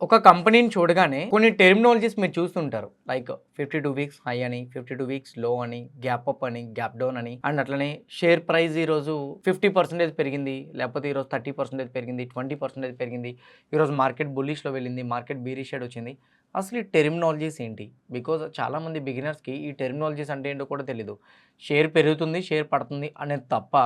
ఒక కంపెనీని చూడగానే కొన్ని టెర్మినాలజీస్ మీరు చూస్తుంటారు. లైక్ 52 వీక్స్ హై అని, 52 వీక్స్ లో అని, గ్యాప్ అప్ అని, గ్యాప్ డౌన్ అని, అండ్ అట్లనే షేర్ ప్రైస్ ఈరోజు 50% పెరిగింది, లేకపోతే ఈరోజు 30% పెరిగింది, 20% పెరిగింది, ఈరోజు మార్కెట్ బుల్లిష్లో వెళ్ళింది, మార్కెట్ బీరిష్ షేడ్ వచ్చింది. అసలు ఈ టెర్మినాలజీస్ ఏంటి? బికాజ్ చాలామంది బిగినర్స్కి ఈ టెర్మినాలజీస్ అంటే ఏంటో కూడా తెలీదు. షేర్ పెరుగుతుంది, షేర్ పడుతుంది అనేది తప్ప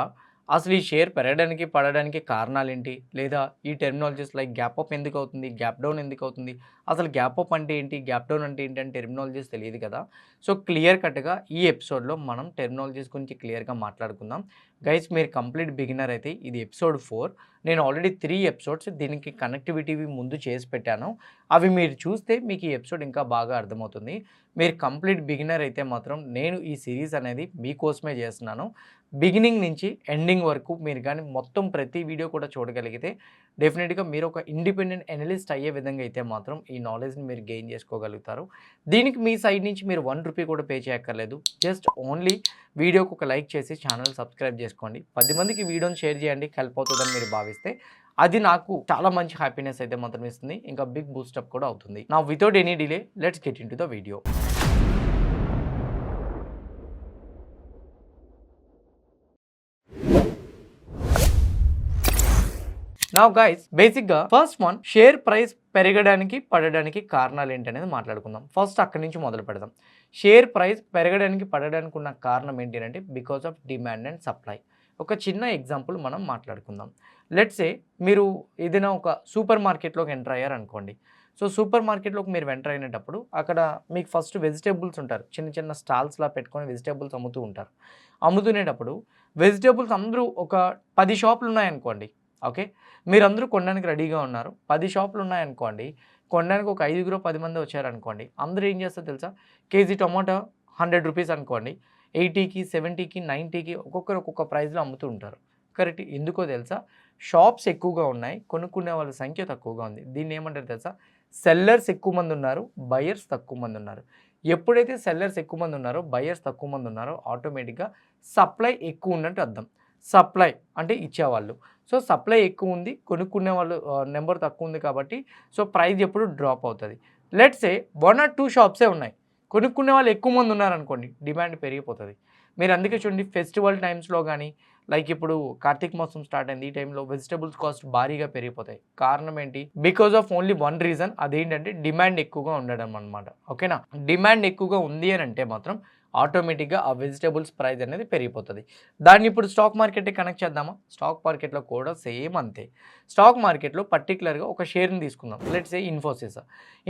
అసలు ఈ షేర్ పెరగడానికి పడడానికి కారణాలేంటి, లేదా ఈ టెర్మినాలజీస్ లైక్ గ్యాప్ అప్ ఎందుకు అవుతుంది, గ్యాప్ డౌన్ ఎందుకు అవుతుంది, అసలు గ్యాప్ అప్ అంటే ఏంటి, గ్యాప్ డౌన్ అంటే ఏంటి అని టెర్మినాలజీస్ తెలియదు కదా. సో క్లియర్ కట్గా ఈ ఎపిసోడ్లో మనం టెర్మినాలజీస్ గురించి క్లియర్గా మాట్లాడుకుందాం. గైస్, మీరు కంప్లీట్ బిగినర్ అయితే ఇది ఎపిసోడ్ 4. నేను ఆల్రెడీ 3 ఎపిసోడ్స్ దీనికి కనెక్టివిటీ ముందు చేసి పెట్టాను. అవి మీరు చూస్తే మీకు ఈ ఎపిసోడ్ ఇంకా బాగా అర్థమవుతుంది. మీరు కంప్లీట్ బిగినర్ అయితే మాత్రం నేను ఈ సిరీస్ అనేది మీకోసమే చేస్తున్నాను. బిగినింగ్ నుంచి ఎండింగ్ వరకు మీరు కానీ మొత్తం ప్రతి వీడియో కూడా చూడగలిగితే డెఫినెట్గా మీరు ఒక ఇండిపెండెంట్ అనలిస్ట్ అయ్యే విధంగా అయితే మాత్రం ఈ నాలెడ్జ్ని మీరు గెయిన్ చేసుకోగలుగుతారు. దీనికి మీ సైడ్ నుంచి మీరు 1 రూపీ కూడా పే చేయక్కర్లేదు. జస్ట్ ఓన్లీ వీడియోకి ఒక లైక్ చేసి ఛానల్ సబ్స్క్రైబ్ చేసుకోండి. 10 మందికి వీడియోని షేర్ చేయండి, హెల్ప్ అవుతుందని మీరు భావిస్తే అది నాకు చాలా మంచి హ్యాపీనెస్ అయితే మాత్రం ఇస్తుంది, ఇంకా బిగ్ బూస్టప్ కూడా అవుతుంది. నా without any delay let's get in to the video. Now guys, బేసిక్గా ఫస్ట్ వన్, షేర్ ప్రైస్ పెరగడానికి పడడానికి కారణాలు ఏంటి అనేది మాట్లాడుకుందాం. ఫస్ట్ అక్కడి నుంచి మొదలు పెడదాం. షేర్ ప్రైస్ పెరగడానికి పడడానికి ఉన్న కారణం ఏంటి అంటే because of demand and supply. ఒక చిన్న ఎగ్జాంపుల్ మనం మాట్లాడుకుందాం. లెట్స్ సే మీరు ఏదైనా ఒక సూపర్ మార్కెట్లోకి ఎంటర్ అయ్యారు అనుకోండి. సో సూపర్ మార్కెట్లోకి మీరు ఎంటర్ అయినప్పుడు అక్కడ మీకు ఫస్ట్ వెజిటేబుల్స్ ఉంటారు, చిన్న చిన్న స్టాల్స్లా పెట్టుకొని వెజిటేబుల్స్ అమ్ముతూ ఉంటారు. అమ్ముతునేటప్పుడు వెజిటేబుల్స్ అందరూ ఒక 10 షాపులు ఉన్నాయనుకోండి. ఓకే, మీరందరూ కొనడానికి రెడీగా ఉన్నారు. 10 షాపులు ఉన్నాయనుకోండి, కొనడానికి ఒక 5గురో 10 మంది వచ్చారనుకోండి. అందరూ ఏం చేస్తారో తెలుసా? కేజీ టొమాటో 100 రూపీస్ అనుకోండి, 80కి 70కి 90కి ఒక్కొక్కరు ఒక్కొక్క ప్రైస్లో అమ్ముతూ ఉంటారు. కరెక్ట్. ఎందుకో తెలుసా? షాప్స్ ఎక్కువగా ఉన్నాయి, కొనుక్కునే వాళ్ళ సంఖ్య తక్కువగా ఉంది. దీన్ని ఏమంటారు తెలుసా? సెల్లర్స్ ఎక్కువ మంది ఉన్నారు, బయర్స్ తక్కువ మంది ఉన్నారు. ఎప్పుడైతే సెల్లర్స్ ఎక్కువ మంది ఉన్నారో, బయర్స్ తక్కువ మంది ఉన్నారో, ఆటోమేటిక్గా సప్లై ఎక్కువ ఉన్నట్టు అర్థం. సప్లై అంటే ఇచ్చేవాళ్ళు. సో సప్లై ఎక్కువ ఉంది, కొనుక్కునే వాళ్ళు నెంబర్ తక్కువ ఉంది కాబట్టి సో ప్రైస్ ఎప్పుడు డ్రాప్ అవుతుంది. లెట్స్ సే 1 or 2 షాప్సే ఉన్నాయి, కొనుక్కునే వాళ్ళు ఎక్కువ మంది ఉన్నారనుకోండి, డిమాండ్ పెరిగిపోతుంది. మీరు అందుకే చూడండి, ఫెస్టివల్ టైమ్స్లో కానీ లైక్ ఇప్పుడు కార్తీక మాసం స్టార్ట్ అయింది, ఈ టైంలో వెజిటబుల్స్ కాస్ట్ భారీగా పెరిగిపోతాయి. కారణం ఏంటి? బికాజ్ ఆఫ్ ఓన్లీ 1 రీజన్, అదేంటంటే డిమాండ్ ఎక్కువగా ఉండడం అనమాట. ఓకేనా? డిమాండ్ ఎక్కువగా ఉంది అని అంటే మాత్రం ఆటోమేటిక్గా ఆ వెజిటేబుల్స్ ప్రైస్ అనేది పెరిగిపోతుంది. దాన్ని ఇప్పుడు స్టాక్ మార్కెట్కి కనెక్ట్ చేద్దామా? స్టాక్ మార్కెట్లో కూడా సేమ్ అంతే. స్టాక్ మార్కెట్లో పర్టికులర్గా ఒక షేర్ని తీసుకుందాం. లెట్స్ సే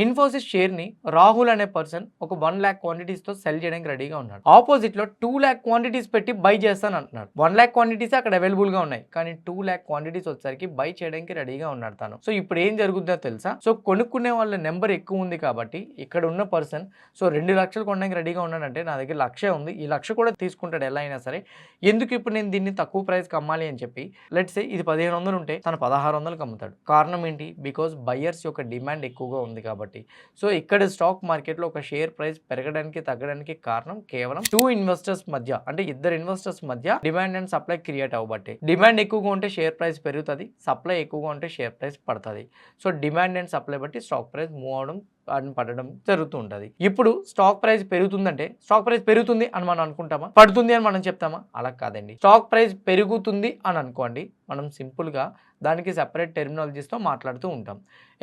ఇన్ఫోసిస్ షేర్ని రాహుల్ అనే పర్సన్ ఒక 1 lakh క్వాంటిటీస్తో సెల్ చేయడానికి రెడీగా ఉన్నాడు. ఆపోజిట్లో 2 lakh క్వాంటిటీస్ పెట్టి బై చేస్తాను అంటున్నాడు. 1 lakh క్వాంటిటీస్ అక్కడ అవైలబుల్గా ఉన్నాయి, కానీ 2 lakh క్వాంటిటీస్ వచ్చేసరికి బై చేయడానికి రెడీగా ఉన్నాడు తను. సో ఇప్పుడు ఏం జరుగుతుందో తెలుసా? సో కొనుక్కునే వాళ్ళ నెంబర్ ఎక్కువ ఉంది కాబట్టి ఇక్కడ ఉన్న పర్సన్ సో 2 లక్షలు కొనడానికి రెడీగా ఉన్నాడంటే నా దగ్గర 1,00,000 ఉంది, ఈ 1,00,000 కూడా తీసుకుంటాడు ఎలా అయినా సరే. ఎందుకు ఇప్పుడు నేను దీన్ని తక్కువ ప్రైస్కి అమ్మాలి అని చెప్పి లెట్స్ సే ఇది 1,500 ఉంటే తను 1,600కి అమ్ముతాడు. కారణం ఏంటి? బికాజ్ బయర్స్ యొక్క డిమాండ్ ఎక్కువగా ఉంది కాబట్టి. సో ఇక్కడ స్టాక్ మార్కెట్లో ఒక షేర్ ప్రైస్ పెరగడానికి తగ్గడానికి కారణం కేవలం 2 ఇన్వెస్టర్స్ మధ్య, అంటే 2 ఇన్వెస్టర్స్ మధ్య డిమాండ్ అండ్ సప్లై క్రియేట్ అవ్వబట్టే. డిమాండ్ ఎక్కువగా ఉంటే షేర్ ప్రైస్ పెరుగుతుంది, సప్లై ఎక్కువగా ఉంటే షేర్ ప్రైస్ పడుతుంది. సో డిమాండ్ అండ్ సప్లై బట్టి స్టాక్ ప్రైస్ మూవ్ అవడం అని పడడం జరుగుతూ ఉంటుంది. ఇప్పుడు స్టాక్ ప్రైస్ పెరుగుతుందంటే స్టాక్ ప్రైస్ పెరుగుతుంది అని మనం అనుకుంటామా? పడుతుంది అని మనం చెప్తామా? అలా కాదండి. స్టాక్ ప్రైస్ పెరుగుతుంది అని అనుకోండి, మనం సింపుల్గా దానికి సెపరేట్ టెర్మినాలజీస్తో మాట్లాడుతూ ఉంటాం.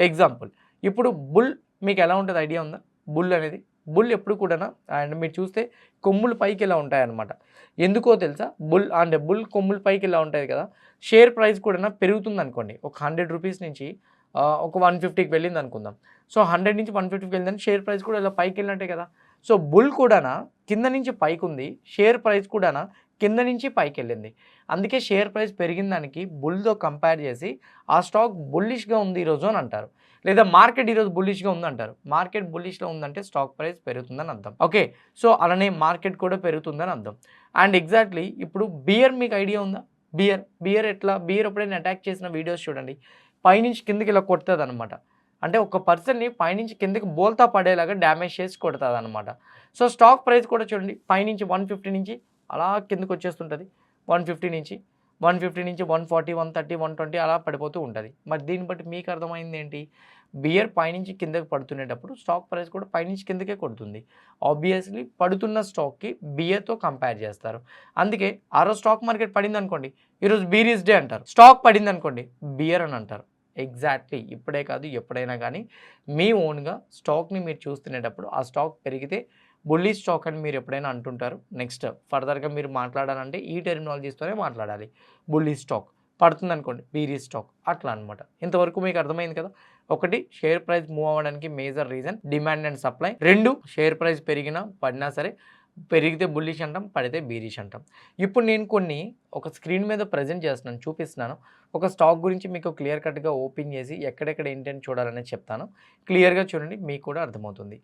ఎగ్జాంపుల్, ఇప్పుడు బుల్ మీకు ఎలా ఉంటుంది ఐడియా ఉందా? బుల్ ఎప్పుడు కూడా అండ్ మీరు చూస్తే కొమ్ములు పైకి ఇలా ఉంటాయన్నమాట. ఎందుకో తెలుసా? బుల్ కొమ్ములు పైకి ఇలా ఉంటుంది కదా. షేర్ ప్రైస్ కూడా పెరుగుతుంది అనుకోండి, ఒక 100 రూపీస్ నుంచి ఒక 150కి వెళ్ళింది అనుకుందాం. సో 100 నుంచి 150కి వెళ్ళిందని షేర్ ప్రైస్ కూడా ఇలా పైకి వెళ్ళినట్టే కదా. సో బుల్ కూడా కింద నుంచి పైకి ఉంది, షేర్ ప్రైస్ కూడా కింద నుంచి పైకి వెళ్ళింది. అందుకే షేర్ ప్రైస్ పెరిగిన దానికి బుల్తో కంపేర్ చేసి ఆ స్టాక్ బుల్లిష్గా ఉంది ఈరోజు అని అంటారు, లేదా మార్కెట్ ఈరోజు బుల్లిష్గా ఉందంటారు. మార్కెట్ బుల్లిష్లో ఉందంటే స్టాక్ ప్రైస్ పెరుగుతుందని అర్థం. ఓకే, సో అలానే మార్కెట్ కూడా పెరుగుతుందని అర్థం. అండ్ ఎగ్జాక్ట్లీ ఇప్పుడు బియర్ మీకు ఐడియా ఉందా? బియర్ ఎప్పుడైనా అటాక్ చేసిన వీడియోస్ చూడండి, పైనుంచి కిందకి ఇలా కొడుతుంది అనమాట. అంటే ఒక పర్సన్ని పైనుంచి కిందకి బోల్తా పడేలాగా డ్యామేజ్ చేసి కొడుతుంది అనమాట. సో స్టాక్ ప్రైస్ కూడా చూడండి, పైనుంచి 150 నుంచి అలా కిందకి వచ్చేస్తుంటుంది. 150 నుంచి 140, 130, 120 అలా పడిపోతూ ఉంటుంది. మరి దీన్ని బట్టి మీకు అర్థమైంది ఏంటి? బియర్ పైనుంచి కిందకి పడుతునేటప్పుడు స్టాక్ ప్రైస్ కూడా పైనుంచి కిందకే కొడుతుంది. ఆబ్వియస్లీ పడుతున్న స్టాక్కి బియర్తో కంపేర్ చేస్తారు. అందుకే ఆ రోజు స్టాక్ మార్కెట్ పడింది అనుకోండి, ఈరోజు బీరీస్ డే అంటారు. స్టాక్ పడింది అనుకోండి, బియర్ అని అంటారు. ఎగ్జాక్ట్లీ ఇప్పుడే కాదు ఎప్పుడైనా కానీ మీ ఓన్గా స్టాక్ని మీరు చూస్తునేటప్పుడు ఆ స్టాక్ పెరిగితే బుల్లీ స్టాక్ అని మీరు ఎప్పుడైనా అంటుంటారు. నెక్స్ట్ ఫర్దర్గా మీరు మాట్లాడాలంటే ఈ టెర్మినాలజీస్తోనే మాట్లాడాలి. బుల్లీ స్టాక్ పడుతుంది అనుకోండి, బీరీ స్టాక్ అట్లా అనమాట. ఇంతవరకు మీకు అర్థమైంది కదా. ఒకటి, షేర్ ప్రైస్ మూవ్ అవ్వడానికి major reason demand and supply. రెండు, షేర్ ప్రైస్ పెరిగినా పడినా సరే పెరిగితే బుల్లిష్ అంటాం, పడితే బీరిష్ అంటాం. ఇప్పుడు నేను కొన్ని ఒక స్క్రీన్ మీద ప్రజెంట్ చేస్తున్నాను, చూపిస్తున్నాను. ఒక స్టాక్ గురించి మీకు క్లియర్ కట్గా ఓపెన్ చేసి ఎక్కడెక్కడ ఏంటని చూడాలనేది చెప్తాను. క్లియర్గా చూడండి, మీకు కూడా అర్థమవుతుంది.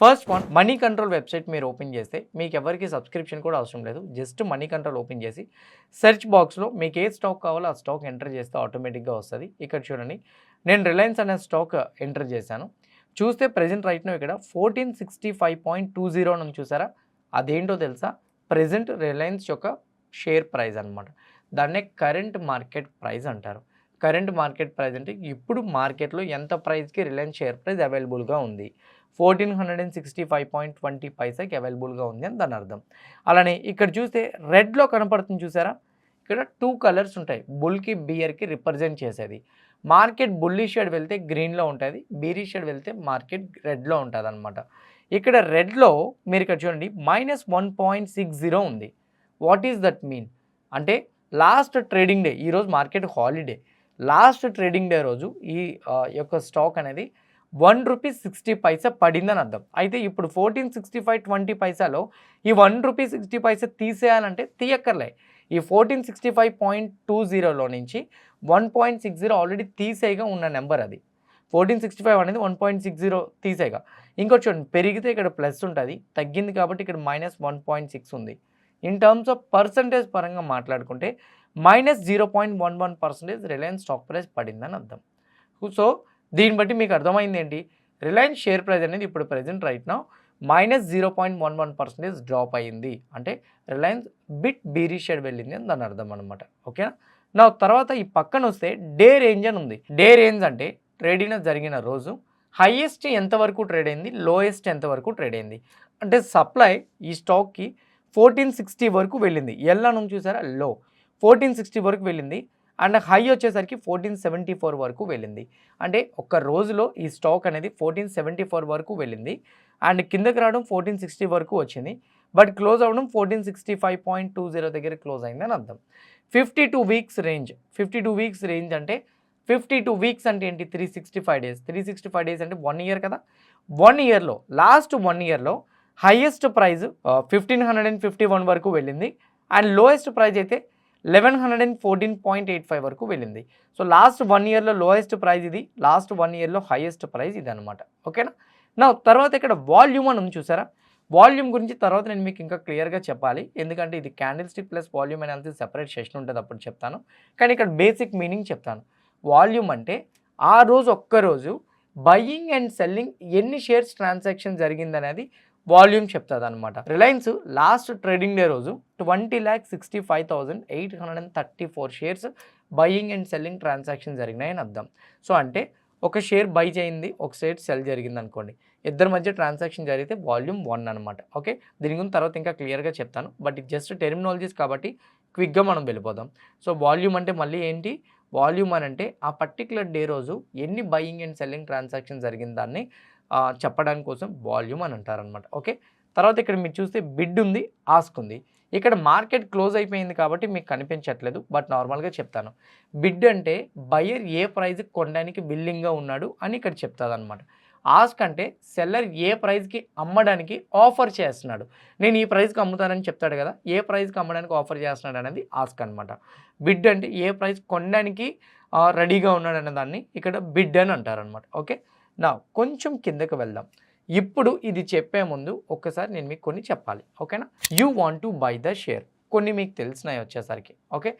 First one, money control website మీరు ఓపెన్ చేస్తే మీకు ఎవరికి సబ్స్క్రిప్షన్ కూడా అవసరం లేదు. జస్ట్ మనీ కంట్రోల్ ఓపెన్ చేసి సెర్చ్ బాక్స్లో మీకు ఏ స్టాక్ కావాలో ఆ స్టాక్ ఎంటర్ చేస్తే ఆటోమేటిక్గా వస్తుంది. ఇక్కడ చూడండి, నేను రిలయన్స్ అనే స్టాక్ ఎంటర్ చేశాను. చూస్తే ప్రజెంట్ రైట్ నో ఇక్కడ 1465.20 అని చూసారా, అదేంటో తెలుసా? ప్రెజెంట్ రిలయన్స్ యొక్క షేర్ ప్రైస్ అనమాట. దాన్నే కరెంట్ మార్కెట్ ప్రైస్ అంటారు. కరెంట్ మార్కెట్ ప్రైస్ అంటే ఇప్పుడు మార్కెట్లో ఎంత ప్రైస్కి రిలయన్స్ షేర్ ప్రైస్ అవైలబుల్గా ఉంది, 1465.20 అవైలబుల్గా ఉంది అని దాని అర్థం. అలానే ఇక్కడ చూస్తే రెడ్లో కనపడుతుంది చూసారా, ఇక్కడ 2 కలర్స్ ఉంటాయి బుల్కి బియర్కి రిప్రజెంట్ చేసేది. మార్కెట్ బుల్లీ షేడ్ వెళ్తే గ్రీన్లో ఉంటుంది, బీరీ షేడ్ వెళ్తే మార్కెట్ రెడ్లో ఉంటుంది అనమాట. ఇక్కడ రెడ్లో మీరు ఇక్కడ చూడండి -1.60 ఉంది. వాట్ ఈస్ దట్ మీన్ అంటే లాస్ట్ ట్రేడింగ్ డే, ఈరోజు market holiday, last trading day రోజు ఈ యొక్క స్టాక్ అనేది ₹1.60 పడిందని అర్థం. అయితే ఇప్పుడు 1465.20లో ఈ ₹1.60 తీసేయాలంటే తీయక్కర్లే. ఈ 1465.20లో నుంచి 1.60 ఆల్రెడీ తీసేయగా ఉన్న నెంబర్ అది. 1465 అనేది 1.60 తీసేయగా. ఇంకోటి చూడండి, పెరిగితే ఇక్కడ ప్లస్ ఉంటుంది, తగ్గింది కాబట్టి ఇక్కడ -1.6 ఉంది. ఇన్ టర్మ్స్ ఆఫ్ పర్సంటేజ్ పరంగా మాట్లాడుకుంటే -0.11% రిలయన్స్ స్టాక్ ప్రైస్ పడిందని అర్థం. సో దీన్ని బట్టి మీకు అర్థమైంది ఏంటి, రిలయన్స్ షేర్ ప్రైస్ అనేది ఇప్పుడు ప్రజెంట్ రైట్ నౌ -0.11% డ్రాప్ అయ్యింది. అంటే రిలయన్స్ బిట్ బీరీ షేడ్ వెళ్ళింది అని దాని అర్థం అనమాట. ఓకేనా. నా తర్వాత ఈ పక్కన వస్తే డే రేంజ్ అని ఉంది. డే రేంజ్ అంటే ట్రేడింగ్ జరిగిన రోజు హైయెస్ట్ ఎంతవరకు ట్రేడ్ అయింది, లోయెస్ట్ ఎంతవరకు ట్రేడ్ అయింది. అంటే సప్లై ఈ స్టాక్కి 1460 వరకు వెళ్ళింది. ఎల్లా నుంచి చూసారా, లో 1460 వరకు వెళ్ళింది. అండ్ హై వచ్చేసరికి 1474 వరకు వెళ్ళింది. అంటే ఒక్క రోజులో ఈ స్టాక్ అనేది 1474 వరకు వెళ్ళింది. అండ్ కిందకి రావడం 1460 వరకు వచ్చింది. బట్ క్లోజ్ అవ్వడం 1465.20 దగ్గర క్లోజ్ అయింది అని అర్థం. 52 వీక్స్ రేంజ్. 52 వీక్స్ రేంజ్ అంటే 52 వీక్స్ అంటే ఏంటి, 365 డేస్. 365 డేస్ అంటే 1 ఇయర్ కదా. 1 ఇయర్లో లాస్ట్ 1 ఇయర్లో హైయెస్ట్ ప్రైజ్ 1551 వరకు వెళ్ళింది. అండ్ లోయెస్ట్ ప్రైజ్ అయితే 1114.85 వరకు వెళ్ళింది. సో లాస్ట్ 1 ఇయర్లో లోయెస్ట్ ప్రైజ్ ఇది, లాస్ట్ 1 ఇయర్లో హైయెస్ట్ ప్రైజ్ ఇది అనమాట. ఓకేనా. నా తర్వాత ఇక్కడ వాల్యూమ్ అని ఉంది చూసారా, వాల్యూమ్ గురించి తర్వాత నేను మీకు ఇంకా క్లియర్గా చెప్పాలి, ఎందుకంటే ఇది candle stick plus volume analysis separate session ఉంటుంది, అప్పుడు చెప్తాను. కానీ ఇక్కడ బేసిక్ మీనింగ్ చెప్తాను. వాల్యూమ్ అంటే ఆ రోజు ఒక్కరోజు బయ్యింగ్ అండ్ సెల్లింగ్ ఎన్ని షేర్స్ ట్రాన్సాక్షన్ జరిగిందనేది వాల్యూమ్ చెప్తుంది అనమాట. రిలయన్స్ లాస్ట్ ట్రేడింగ్ డే రోజు 20,65,834 shares buying and selling transaction జరిగినాయని అర్థం. సో అంటే ఒక షేర్ బై చేయింది, ఒక షేర్ సెల్ జరిగింది అనుకోండి, ఇద్దరి మధ్య ట్రాన్సాక్షన్ జరిగితే వాల్యూమ్ 1 అనమాట. ఓకే, దీని గురించి తర్వాత ఇంకా క్లియర్గా చెప్తాను. బట్ ఇది జస్ట్ టెర్మినాలజీస్ కాబట్టి క్విక్గా మనం వెళ్ళిపోదాం. సో వాల్యూమ్ అంటే మళ్ళీ ఏంటి, వాల్యూమ్ అని అంటే ఆ పర్టికులర్ డే రోజు ఎన్ని బయ్యింగ్ అండ్ సెల్లింగ్ ట్రాన్సాక్షన్ జరిగిన దాన్ని చెప్పడానికి కోసం వాల్యూమ్ అని అంటారనమాట. ఓకే, తర్వాత ఇక్కడ మీరు చూస్తే బిడ్ ఉంది, ఆస్క్ ఉంది. ఇక్కడ మార్కెట్ క్లోజ్ అయిపోయింది కాబట్టి మీకు కనిపించట్లేదు, బట్ నార్మల్గా చెప్తాను. బిడ్ అంటే బయర్ ఏ ప్రైస్కి కొనడానికి బిల్లింగ్గా ఉన్నాడు అని ఇక్కడ చెప్తుంది అనమాట. ఆస్క్ అంటే సెల్లర్ ఏ ప్రైస్కి అమ్మడానికి ఆఫర్ చేస్తున్నాడు, నేను ఈ ప్రైస్కి అమ్ముతానని చెప్తాడు కదా, ఏ ప్రైస్కి అమ్మడానికి ఆఫర్ చేస్తున్నాడు అనేది ఆస్క్ అనమాట. బిడ్ అంటే ఏ ప్రైస్ కొనడానికి రెడీగా ఉన్నాడు అనే దాన్ని ఇక్కడ బిడ్ అని అంటారనమాట. ఓకే, నా కొంచెం కిందకి వెళ్దాం. ఇప్పుడు ఇది చెప్పే ముందు ఒక్కసారి నేను మీకు కొన్ని చెప్పాలి. ఓకేనా. You want to buy the share, కొన్ని మీకు తెలిసినాయి వచ్చేసరికి. ఓకే,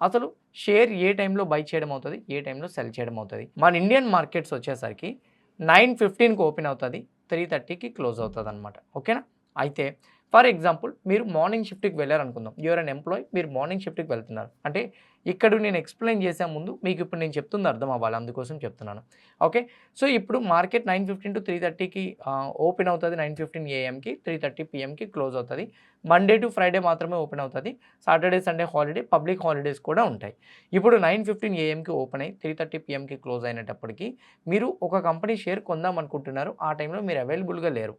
అసలు షేర్ ఏ టైంలో బై చేయడం అవుతుంది, ఏ టైంలో సెల్ చేయడం అవుతుంది. మన ఇండియన్ మార్కెట్స్ వచ్చేసరికి 9:15కి ఓపెన్ అవుతుంది, 3:30కి క్లోజ్ అవుతుంది అనమాట. ఓకేనా. అయితే ఫర్ ఎగ్జాంపుల్ మీరు మార్నింగ్ షిఫ్ట్కి వెళ్ళారనుకుందాం, యూఆర్ అన్ ఎంప్లాయ్, మీరు మార్నింగ్ షిఫ్ట్కి వెళ్తున్నారు అంటే ఇక్కడ నేను ఎక్స్ప్లెయిన్ చేసే ముందు మీకు ఇప్పుడు నేను చెప్తుంది అర్థం అవ్వాలి, అందుకోసం చెప్తున్నాను. ఓకే, సో ఇప్పుడు మార్కెట్ 9:15 to 3:30కి ఓపెన్ అవుతుంది, 9:15 AM-కి 3:30 PM-కి క్లోజ్ అవుతుంది. మండే టు ఫ్రైడే మాత్రమే ఓపెన్ అవుతుంది, Saturday Sunday holiday, public holidays కూడా ఉంటాయి. ఇప్పుడు 9:15 AM-కి ఓపెన్ అయ్యి 3:30 PM-కి క్లోజ్ అయినప్పటికీ మీరు ఒక కంపెనీ షేర్ కొందాం అనుకుంటున్నారు, ఆ టైంలో మీరు అవైలబుల్గా లేరు.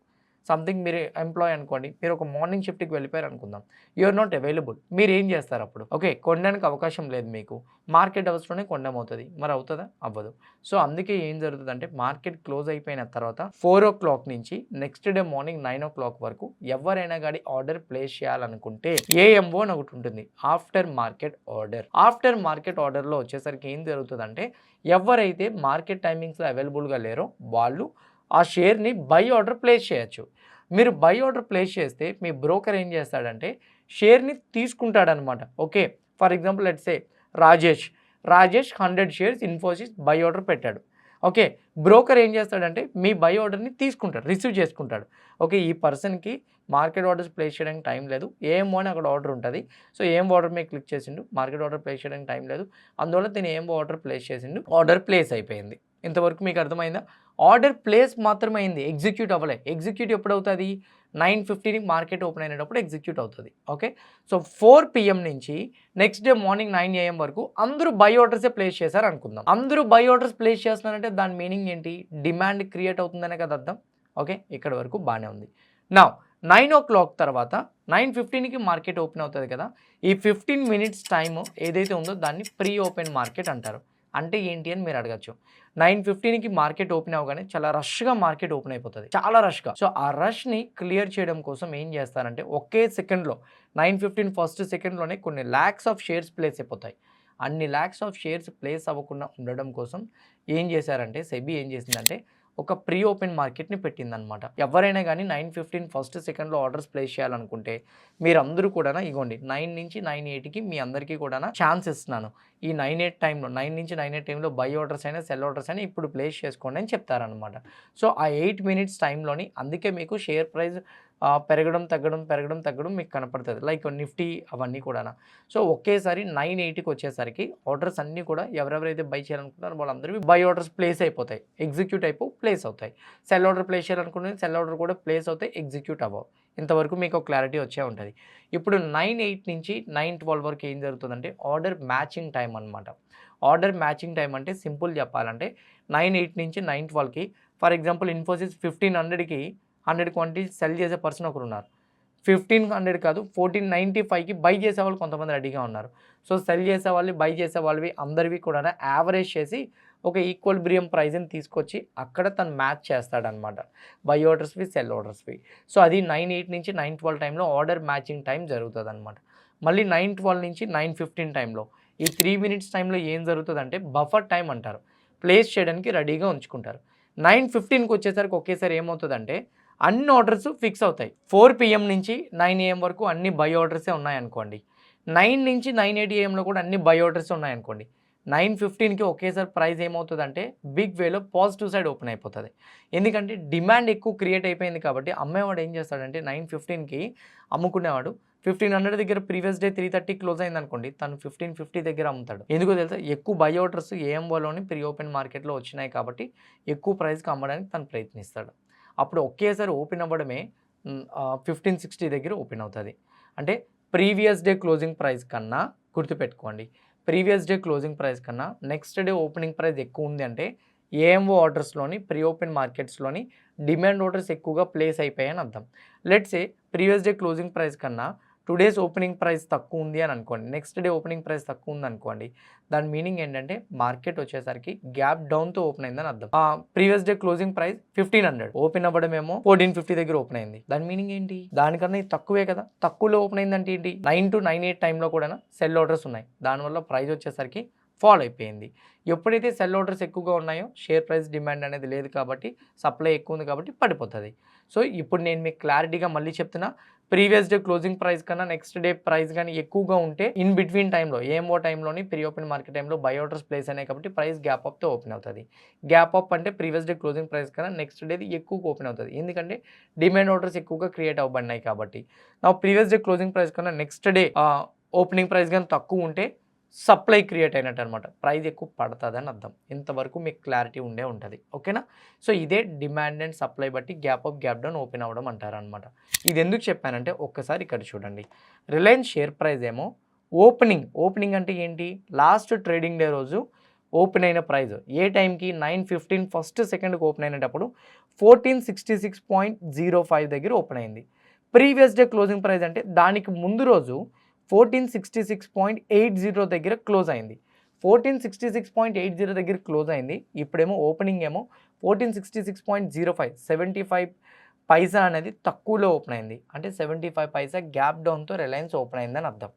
సంథింగ్ మీరు ఎంప్లాయ్ అనుకోండి, మీరు ఒక మార్నింగ్ షిఫ్ట్కి వెళ్ళిపోయారు అనుకుందాం, యూఆర్ నాట్ అవైలబుల్, మీరు ఏం చేస్తారు అప్పుడు? ఓకే, కొనడానికి అవకాశం లేదు మీకు, మార్కెట్ అవర్స్లోనే కొనడం అవుతుంది, మరి అవుతుందా? అవ్వదు. సో అందుకే ఏం జరుగుతుందంటే మార్కెట్ క్లోజ్ అయిపోయిన తర్వాత 4 o'clock నుంచి నెక్స్ట్ డే మార్నింగ్ 9 o'clock వరకు ఎవరైనా కానీ ఆర్డర్ ప్లేస్ చేయాలనుకుంటే ఏఎంఓ అని ఒకటి ఉంటుంది, after market order. After market ఆర్డర్లో వచ్చేసరికి ఏం జరుగుతుందంటే ఎవరైతే మార్కెట్ టైమింగ్స్లో అవైలబుల్గా లేరో వాళ్ళు ఆ షేర్ని బై ఆర్డర్ ప్లేస్ చేయొచ్చు. మీరు బై ఆర్డర్ ప్లేస్ చేస్తే మీ బ్రోకర్ ఏం చేస్తాడంటే షేర్ని తీసుకుంటాడనమాట. Okay, for example let's say Rajesh 100 shares Infosys buy order పెట్టాడు. ఓకే, బ్రోకర్ ఏం చేస్తాడంటే మీ బై ఆర్డర్ని తీసుకుంటాడు, రిసీవ్ చేసుకుంటాడు. ఓకే, ఈ పర్సన్కి మార్కెట్ ఆర్డర్స్ ప్లేస్ చేయడానికి టైం లేదు, ఏమో అని అక్కడ ఆర్డర్ ఉంటుంది, సో ఏం ఆర్డర్ మీద క్లిక్ చేసిండు, మార్కెట్ ఆర్డర్ ప్లేస్ చేయడానికి టైం లేదు, అందువల్ల దీని ఏం ఆర్డర్ ప్లేస్ చేసిండు, ఆర్డర్ ప్లేస్ అయిపోయింది. ఇంతవరకు మీకు అర్థమైందా? ఆర్డర్ ప్లేస్ మాత్రమే అయింది, ఎగ్జిక్యూట్ అవ్వలే. ఎగ్జిక్యూట్ ఎప్పుడు అవుతుంది? 9:15కి మార్కెట్ ఓపెన్ అయినప్పుడు ఎగ్జిక్యూట్ అవుతుంది. ఓకే, సో 4 PM నుంచి నెక్స్ట్ డే మార్నింగ్ 9 AM వరకు అందరూ బై ఆర్డర్సే ప్లేస్ చేశారు అనుకుందాం. అందరూ బై ఆర్డర్స్ ప్లేస్ చేస్తున్నారంటే దాని మీనింగ్ ఏంటి? డిమాండ్ క్రియేట్ అవుతుందనే కదా అర్థం. ఓకే, ఇక్కడ వరకు బాగానే ఉంది. నా 9 o'clock తర్వాత 9:15కి మార్కెట్ ఓపెన్ అవుతుంది కదా, ఈ 15 minutes టైము ఏదైతే ఉందో దాన్ని ప్రీ ఓపెన్ మార్కెట్ అంటారు. అంటే ఏంటి అని మీరు అడగచ్చు. 9:15కి మార్కెట్ ఓపెన్ అవ్వగానే చాలా రష్గా మార్కెట్ ఓపెన్ అయిపోతుంది, చాలా రష్గా. సో ఆ రష్ని క్లియర్ చేయడం కోసం ఏం చేస్తారంటే ఒకే సెకండ్లో 9:15 ఫస్ట్ సెకండ్లోనే కొన్ని ల్యాక్స్ ఆఫ్ షేర్స్ ప్లేస్ అయిపోతాయి. అన్ని ల్యాక్స్ ఆఫ్ షేర్స్ ప్లేస్ అవ్వకుండా ఉండడం కోసం ఏం చేశారంటే సెబీ ఏం చేసిందంటే ఒక ప్రీ ఓపెన్ మార్కెట్ని పెట్టిందనమాట. ఎవరైనా కానీ 9:15 ఫస్ట్ సెకండ్లో ఆర్డర్స్ ప్లేస్ చేయాలనుకుంటే మీరందరూ కూడా ఇగోండి 9 నుంచి 9:08కి మీ అందరికీ కూడా ఛాన్స్ ఇస్తున్నాను. ఈ 9:08 టైంలో 9 నుంచి 9:08 టైంలో బై ఆర్డర్స్ అయినా సెల్ ఆర్డర్స్ అయినా ఇప్పుడు ప్లేస్ చేసుకోండి అని చెప్తారనమాట. సో ఆ 8 minutes టైంలోని అందుకే మీకు షేర్ ప్రైస్ పెరగడం తగ్గడం మీకు కనపడుతుంది, లైక్ నిఫ్టీ అవన్నీ కూడా. సో ఒకేసారి 9:08కి వచ్చేసరికి ఆర్డర్స్ అన్నీ కూడా ఎవరెవరైతే బై చేయాలనుకుంటారో వాళ్ళందరికీ బై ఆర్డర్స్ ప్లేస్ అయిపోతాయి, ఎగ్జిక్యూట్ ప్లేస్ అవుతాయి. సెల్ ఆర్డర్ ప్లేస్ చేయాలనుకుంటే సెల్ ఆర్డర్ కూడా ప్లేస్ అవుతాయి, ఎగ్జిక్యూట్ అవ్వవు. ఇంతవరకు మీకు క్లారిటీ వచ్చే ఉంటుంది. ఇప్పుడు 9:08 నుంచి 9:12 వరకు ఏం జరుగుతుందంటే ఆర్డర్ మ్యాచింగ్ టైం అనమాట. ఆర్డర్ మ్యాచింగ్ టైం అంటే సింపుల్ చెప్పాలంటే 9:08 నుంచి 9:12కి ఫర్ ఎగ్జాంపుల్ ఇన్ఫోసిస్ 1500కి 100 క్వాంటిటీ సెల్ చేసే పర్సన్ ఒకరు ఉన్నారు, 1500 కాదు 1495కి బై చేసే వాళ్ళు కొంతమంది రెడీగా ఉన్నారు. సో సెల్ చేసే వాళ్ళు బై చేసే వాళ్ళవి అందరివి కూడా యావరేజ్ చేసి ఒక ఈక్వల్బ్రియం ప్రైజ్ని తీసుకొచ్చి అక్కడ తను మ్యాచ్ చేస్తాడనమాట, బై ఆర్డర్స్వి సెల్ ఆర్డర్స్వి. సో అది 9:08 నుంచి 9:12 టైంలో ఆర్డర్ మ్యాచింగ్ టైం జరుగుతుంది అనమాట. మళ్ళీ 9:12 నుంచి 9:15 టైంలో ఈ 3 minutes టైంలో ఏం జరుగుతుందంటే బఫర్ టైం అంటారు, ప్లేస్ చేయడానికి రెడీగా ఉంచుకుంటారు. 9:15కి వచ్చేసరికి ఒకేసారి ఏమవుతుందంటే అన్ని ఆర్డర్స్ ఫిక్స్ అవుతాయి. 4 PM నుంచి 9 AM వరకు అన్ని బై ఆర్డర్సే ఉన్నాయనుకోండి, 9 నుంచి 9:08 AMలో కూడా అన్ని బై ఆర్డర్స్ ఉన్నాయనుకోండి, 9:15కి ఒకేసారి ప్రైస్ ఏమవుతుందంటే బిగ్ వేలో పాజిటివ్ సైడ్ ఓపెన్ అయిపోతుంది. ఎందుకంటే డిమాండ్ ఎక్కువ క్రియేట్ అయిపోయింది కాబట్టి అమ్మేవాడు ఏం చేస్తాడంటే 9:15కి అమ్ముకునేవాడు 1500 దగ్గర ప్రీవియస్ డే 3:30 క్లోజ్ అయింది అనుకోండి, తను 1550 దగ్గర అమ్ముతాడు. ఎందుకో తెలుసా? ఎక్కువ బై ఆర్డర్స్ ఏఎంఓలోని ప్రీ ఓపెన్ మార్కెట్లో వచ్చినాయి కాబట్టి ఎక్కువ ప్రైస్కి అమ్మడానికి తను ప్రయత్నిస్తాడు. అప్పుడు ఒకేసారి ఓపెన్ అవ్వడమే 1560 దగ్గర ఓపెన్ అవుతుంది. అంటే ప్రీవియస్ డే క్లోజింగ్ ప్రైస్ కన్నా గుర్తుపెట్టుకోండి, ప్రీవియస్ డే క్లోజింగ్ ప్రైస్ కన్నా నెక్స్ట్ డే ఓపెనింగ్ ప్రైస్ ఎక్కువ ఉంది అంటే ఏఎంఓ ఆర్డర్స్లోని ప్రీ ఓపెన్ మార్కెట్స్లోని డిమాండ్ ఆర్డర్స్ ఎక్కువగా ప్లేస్ అయిపోయాయని అర్థం. Let's say previous day closing price కన్నా టుడేస్ ఓపెనింగ్ ప్రైస్ తక్కువ ఉంది అని అనుకోండి, నెక్స్ట్ డే ఓపెనింగ్ ప్రైస్ తక్కువ ఉంది అనుకోండి, దాని మీనింగ్ ఏంటంటే మార్కెట్ వచ్చేసరికి గ్యాప్ డౌన్తో ఓపెన్ అయిందని అర్థం. Previous day closing price 1500 open అవ్వడమేమో 1450 దగ్గర ఓపెన్ అయింది, దాని మీనింగ్ ఏంటి? దానికన్నా ఇది తక్కువే కదా. తక్కువలో ఓపెన్ అయిందంటే ఏంటి? 9 to 9:08 టైంలో కూడా సెల్ ఆర్డర్స్ ఉన్నాయి, దానివల్ల ప్రైస్ వచ్చేసరికి ఫాలో అయిపోయింది. ఎప్పుడైతే సెల్ ఆర్డర్స్ ఎక్కువగా ఉన్నాయో షేర్ ప్రైస్ డిమాండ్ అనేది లేదు కాబట్టి సప్లై ఎక్కువ ఉంది కాబట్టి పడిపోతుంది. సో ఇప్పుడు నేను మీకు క్లారిటీగా మళ్ళీ చెప్తున్నా, ప్రీవియస్ డే క్లోజింగ్ ప్రైస్ కన్నా నెక్స్ట్ డే ప్రైస్ కానీ ఎక్కువగా ఉంటే ఇన్ బిట్వీన్ టైంలో ఏఎంఓ టైంలోని ప్రీ ఓపెన్ మార్కెట్ టైంలో బై ఆర్డర్స్ ప్లేస్ అయినాయి కాబట్టి ప్రైస్ గ్యాప్ అప్తో ఓపెన్ అవుతుంది. గ్యాప్ అప్ అంటే ప్రీవియస్ డే క్లోజింగ్ ప్రైస్ కన్నా నెక్స్ట్ డేది ఎక్కువగా ఓపెన్ అవుతుంది. ఎందుకంటే డిమాండ్ ఆర్డర్స్ ఎక్కువగా క్రియేట్ అవ్వబడినాయి కాబట్టి. నా ప్రీవియస్ డే క్లోజింగ్ ప్రైస్ కన్నా నెక్స్ట్ డే ఓపెనింగ్ ప్రైస్ కానీ తక్కువ ఉంటే సప్లై క్రియేట్ అయినట్టు అనమాట, ప్రైస్ ఎక్కువ పడుతుంది అని అర్థం. ఇంతవరకు మీకు క్లారిటీ ఉండే ఉంటుంది. ఓకేనా? సో ఇదే డిమాండ్ అండ్ సప్లై బట్టి gap up gap down open అవ్వడం అంటారు అనమాట. ఇది ఎందుకు చెప్పానంటే ఒక్కసారి ఇక్కడ చూడండి, రిలయన్స్ షేర్ ప్రైస్ ఏమో ఓపెనింగ్ అంటే ఏంటి, లాస్ట్ ట్రేడింగ్ డే రోజు ఓపెన్ అయిన ప్రైస్ ఏ టైంకి 9:15 ఫస్ట్ సెకండ్కి ఓపెన్ అయినప్పుడు 1466.05 దగ్గర ఓపెన్ అయింది. ప్రీవియస్ డే క్లోజింగ్ ప్రైస్ అంటే దానికి ముందు రోజు 1466.80 దగ్గర క్లోజ్ అయింది. 1466.80 దగ్గర క్లోజ్ అయింది. ఇప్పుడేమో ఓపెనింగ్ ఏమో 1466.05 75 పైసా అనేది తక్కువలో ఓపెన్ అయింది. అంటే 75 పైసా గ్యాప్ డౌన్తో రిలయన్స్ ఓపెన్ అయిందని అర్థం.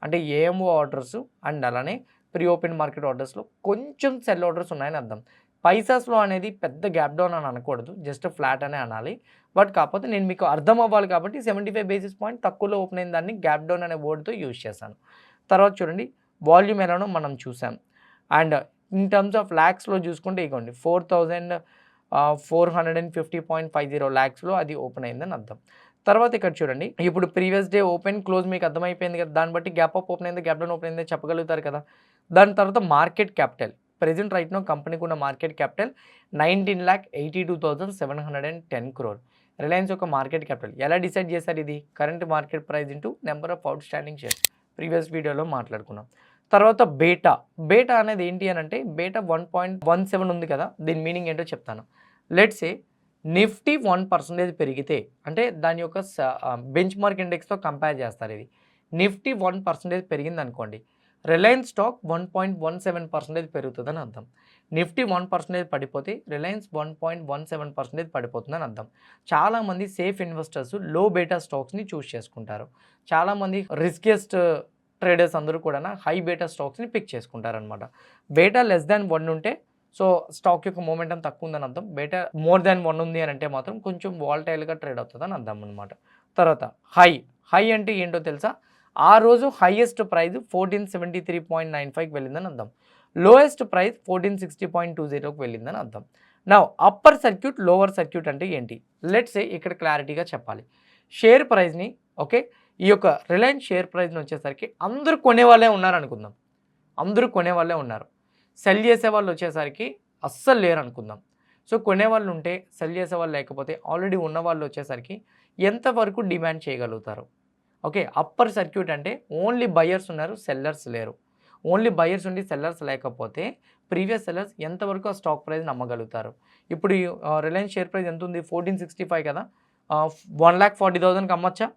అంటే ఏఎంఓ ఆర్డర్స్ అండ్ అలానే ప్రీ ఓపెన్ మార్కెట్ ఆర్డర్స్లో కొంచెం సెల్ ఆర్డర్స్ ఉన్నాయని అర్థం. పైసాస్లో అనేది పెద్ద గ్యాప్ డౌన్ అని అనకూడదు, జస్ట్ ఫ్లాట్ అనే అనాలి. బట్ కాకపోతే నేను మీకు అర్థం అవ్వాలి కాబట్టి 75 బేసిస్ పాయింట్ తక్కువలో ఓపెన్ అయిన దాన్ని గ్యాప్ డౌన్ అనే వర్డ్తో యూజ్ చేశాను. తర్వాత చూడండి వాల్యూమ్ ఎలానో మనం చూసాం. అండ్ ఇన్ టర్మ్స్ ఆఫ్ ల్యాక్స్లో చూసుకుంటే ఇవ్వండి 4,450.50 ల్యాక్స్లో అది ఓపెన్ అయిందని అర్థం. తర్వాత ఇక్కడ చూడండి, ఇప్పుడు ప్రీవియస్ డే ఓపెన్ క్లోజ్ మీకు అర్థమైపోయింది కదా, దాన్ని బట్టి గ్యాప్ అప్ ఓపెన్ అయింది గ్యాప్ డౌన్ ఓపెన్ అయింది చెప్పగలుగుతారు కదా. దాని తర్వాత market capital, present right now కంపెనీకి ఉన్న మార్కెట్ క్యాపిటల్ 19,82,710 crore. రిలయన్స్ యొక్క మార్కెట్ క్యాపిటల్ ఎలా డిసైడ్ చేశారు, ఇది current market price into number of outstanding shares, previous వీడియోలో మాట్లాడుకున్నాం. తర్వాత బేటా అనేది ఏంటి అని అంటే బేటా 1.17 ఉంది కదా, దీని మీనింగ్ ఏంటో చెప్తాను. లెట్స్ సే నిఫ్టీ 1% పెరిగితే అంటే దాని యొక్క బెంచ్ మార్క్ ఇండెక్స్తో కంపేర్ చేస్తారు. ఇది నిఫ్టీ 1% పెరిగింది అనుకోండి, రిలయన్స్ స్టాక్ 1.17% పెరుగుతుందని అర్థం. నిఫ్టీ 1% పడిపోతే రిలయన్స్ 1.17% పడిపోతుందని అర్థం. చాలామంది సేఫ్ ఇన్వెస్టర్స్ లో బేటా స్టాక్స్ని చూస్ చేసుకుంటారు. చాలామంది రిస్కియస్ట్ ట్రేడర్స్ అందరూ కూడా హై బేటా స్టాక్స్ని పిక్ చేసుకుంటారనమాట. బేటా లెస్ దాన్ 1 ఉంటే సో స్టాక్ యొక్క మూమెంటం తక్కువ ఉందని అర్థం. బేటా మోర్ దాన్ 1 ఉంది అని అంటే మాత్రం కొంచెం వాలటైల్గా ట్రేడ్ అవుతుందని అర్థం అనమాట. తర్వాత హై అంటే ఏంటో తెలుసా, ఆ రోజు హైయెస్ట్ ప్రైస్ 1473.95కి వెళ్ళిందని అర్థం. లోయెస్ట్ ప్రైస్ 1460.20కి వెళ్ళిందని అర్థం. నా అప్పర్ సర్క్యూట్ లోవర్ సర్క్యూట్ అంటే ఏంటి, లెట్స్ సే ఇక్కడ క్లారిటీగా చెప్పాలి. షేర్ ప్రైస్ని ఓకే, ఈ యొక్క రిలయన్స్ షేర్ ప్రైస్ని వచ్చేసరికి అందరూ కొనేవాళ్ళే ఉన్నారు అనుకుందాం, అందరూ కొనేవాళ్ళే ఉన్నారు. సెల్ చేసే వాళ్ళు వచ్చేసరికి అస్సలు లేరు అనుకుందాం. సో కొనేవాళ్ళు ఉంటే సెల్ చేసే వాళ్ళు లేకపోతే ఆల్రెడీ ఉన్న వాళ్ళు వచ్చేసరికి ఎంతవరకు డిమాండ్ చేయగలుగుతారు. ఓకే, అప్పర్ సర్క్యూట్ అంటే ఓన్లీ బయర్స్ ఉన్నారు, సెల్లర్స్ లేరు. ఓన్లీ బయర్స్ ఉండి సెల్లర్స్ లేకపోతే ప్రీవియస్ సెల్లర్స్ ఎంతవరకు ఆ స్టాక్ ప్రైస్ నమ్మగలుగుతారు. ఇప్పుడు రిలయన్స్ షేర్ ప్రైస్ ఎంత ఉంది, 1465 కదా, 1,40,000కి అమ్మొచ్చా,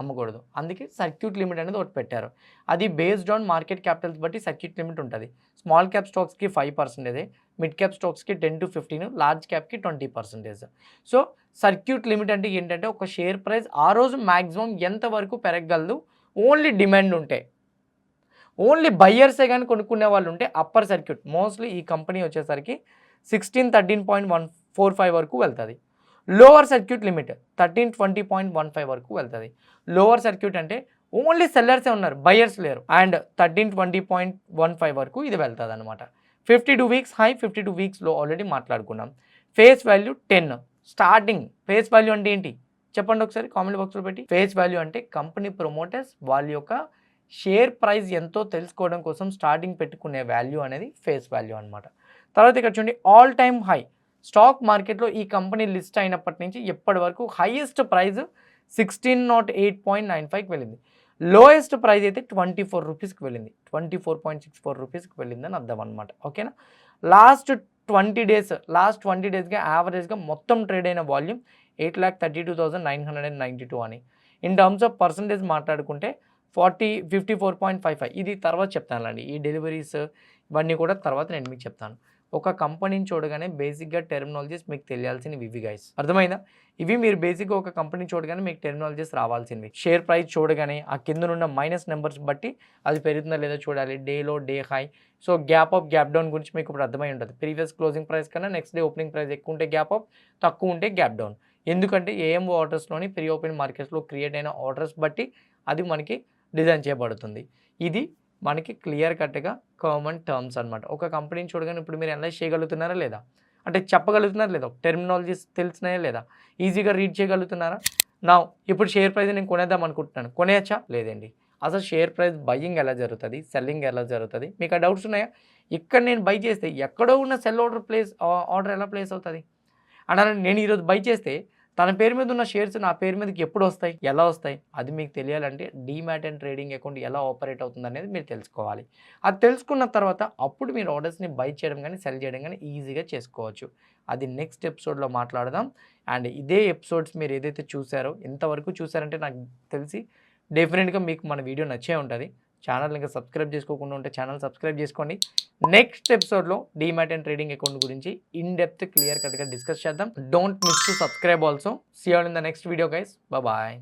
అమ్మకూడదు. అందుకే సర్క్యూట్ లిమిట్ అనేది ఒకటి పెట్టారు. అది బేస్డ్ ఆన్ మార్కెట్ క్యాపిటల్స్ బట్టి సర్క్యూట్ లిమిట్ ఉంటుంది. స్మాల్ క్యాప్ స్టాక్స్కి 5%, మిడ్ క్యాప్ స్టాక్స్కి 10 to 15, లార్జ్ క్యాప్కి 20%. సో సర్క్యూట్ లిమిట్ అంటే ఏంటంటే ఒక షేర్ ప్రైస్ ఆ రోజు మ్యాక్సిమం ఎంతవరకు పెరగగలదు, ఓన్లీ డిమాండ్ ఉంటే, ఓన్లీ బయ్యర్సే కానీ కొనుక్కునే వాళ్ళు ఉంటే అప్పర్ సర్క్యూట్. మోస్ట్లీ ఈ కంపెనీ వచ్చేసరికి 1613.145 వరకు వెళ్తుంది. లోవర్ సర్క్యూట్ లిమిట్ 1320.15 వరకు వెళ్తుంది. లోవర్ సర్క్యూట్ అంటే ఓన్లీ సెల్లర్సే ఉన్నారు, బయర్స్ లేరు, అండ్ 1320.15 వరకు ఇది వెళ్తుంది అనమాట. 52 వీక్స్ హై, 52 వీక్స్ లో ఆల్రెడీ మాట్లాడుకున్నాం. Face value 10 starting. Face value అంటే ఏంటి చెప్పండి ఒకసారి కామెంట్ బాక్స్లో పెట్టి. ఫేస్ వాల్యూ అంటే కంపెనీ ప్రమోటర్స్ వాళ్ళ యొక్క షేర్ ప్రైస్ ఎంతో తెలుసుకోవడం కోసం స్టార్టింగ్ పెట్టుకునే వాల్యూ అనేది ఫేస్ వాల్యూ అనమాట. తర్వాత ఇక్కడ చూడండి ఆల్ టైమ్ హై. స్టాక్ మార్కెట్లో ఈ కంపెనీ లిస్ట్ అయినప్పటి నుంచి ఎప్పటి వరకు హైయెస్ట్ ప్రైస్ 1608.95కి వెళ్ళింది. లోయెస్ట్ ప్రైస్ అయితే 24 రూపీస్కి వెళ్ళింది, 24.64 రూపీస్కి వెళ్ళిందని అర్థం అనమాట. ఓకేనా. లాస్ట్ 20 డేస్గా యావరేజ్గా మొత్తం ట్రేడ్ అయిన వాల్యూమ్ 8,32,992 అని. ఇన్ టర్మ్స్ ఆఫ్ పర్సంటేజ్ మాట్లాడుకుంటే 54.55. ఇది తర్వాత చెప్తానులేండి, ఈ డెలివరీస్ ఇవన్నీ కూడా తర్వాత నేను మీకు చెప్తాను. ఒక కంపెనీని చూడగానే బేసిక్గా టెర్మినాలజీస్ మీకు తెలియాల్సినవి ఇవి గైస్. అర్థమైందా? ఇవి మీరు బేసిక్గా ఒక కంపెనీ చూడగానే మీకు టెర్మినాలజీస్ రావాల్సినవి. షేర్ ప్రైస్ చూడగానే ఆ కిందనున్న మైనస్ నెంబర్స్ బట్టి అది పెరుగుతుందా లేదా చూడాలి. డేలో day high, so gap up gap down గురించి మీకు ఇప్పుడు అర్థమై ఉంటుంది. ప్రీవియస్ క్లోజింగ్ ప్రైస్ కన్నా నెక్స్ట్ డే ఓపెనింగ్ ప్రైస్ ఎక్కువ ఉంటే గ్యాప్ అప్, తక్కువ ఉంటే గ్యాప్ డౌన్. ఎందుకంటే ఏఎంఓ ఆర్డర్స్లోని ప్రీ ఓపెన్ మార్కెట్స్లో క్రియేట్ అయిన ఆర్డర్స్ బట్టి అది మనకి డిజైన్ చేయబడుతుంది. ఇది మనకి క్లియర్ కట్గా కామన్ టర్మ్స్ అనమాట. ఒక కంపెనీని చూడగానే ఇప్పుడు మీరు అనలైజ్ చేయగలుగుతున్నారా లేదా, అంటే చెప్పగలుగుతున్నారా లేదా, టెర్మినాలజీస్ తెలిసినాయా లేదా, ఈజీగా రీడ్ చేయగలుగుతున్నారా? నా ఇప్పుడు షేర్ ప్రైస్ నేను కొనేద్దాం అనుకుంటున్నాను, కొనేయచ్చా? లేదండి. అసలు షేర్ ప్రైస్ బయ్యింగ్ ఎలా జరుగుతుంది, సెల్లింగ్ ఎలా జరుగుతుంది, మీకు ఆ డౌట్స్ ఉన్నాయా? ఇక్కడ నేను బై చేస్తే ఎక్కడో ఉన్న సెల్ ఆర్డర్ ఎలా ప్లేస్ అవుతుంది? అంటే నేను ఈరోజు బై చేస్తే తన పేరు మీద ఉన్న షేర్స్ నా పేరు మీదకి ఎప్పుడు వస్తాయి, ఎలా వస్తాయి? అది మీకు తెలియాలంటే డీమ్యాట్ అండ్ ట్రేడింగ్ అకౌంట్ ఎలా ఆపరేట్ అవుతుంది అనేది మీరు తెలుసుకోవాలి. అది తెలుసుకున్న తర్వాత అప్పుడు మీరు ఆర్డర్స్ని బై చేయడం కానీ సెల్ చేయడం కానీ ఈజీగా చేసుకోవచ్చు. అది నెక్స్ట్ ఎపిసోడ్లో మాట్లాడదాం. అండ్ ఇదే ఎపిసోడ్స్ మీరు ఏదైతే చూసారో, ఎంతవరకు చూసారంటే నాకు తెలిసి డెఫినెట్గా మీకు మన వీడియో నచ్చే ఉంటుంది. ఛానల్ ఇంకా సబ్స్క్రైబ్ చేసుకోకుండా ఉంటే ఛానల్ సబ్స్క్రైబ్ చేసుకోండి. నెక్స్ట్ ఎపిసోడ్లో డీమ్యాట్ అండ్ ట్రేడింగ్ అకౌంట్ గురించి ఇన్ డెప్త్ క్లియర్ కట్గా డిస్కస్ చేద్దాం. Don't miss to subscribe also. See you in the next video guys. Bye.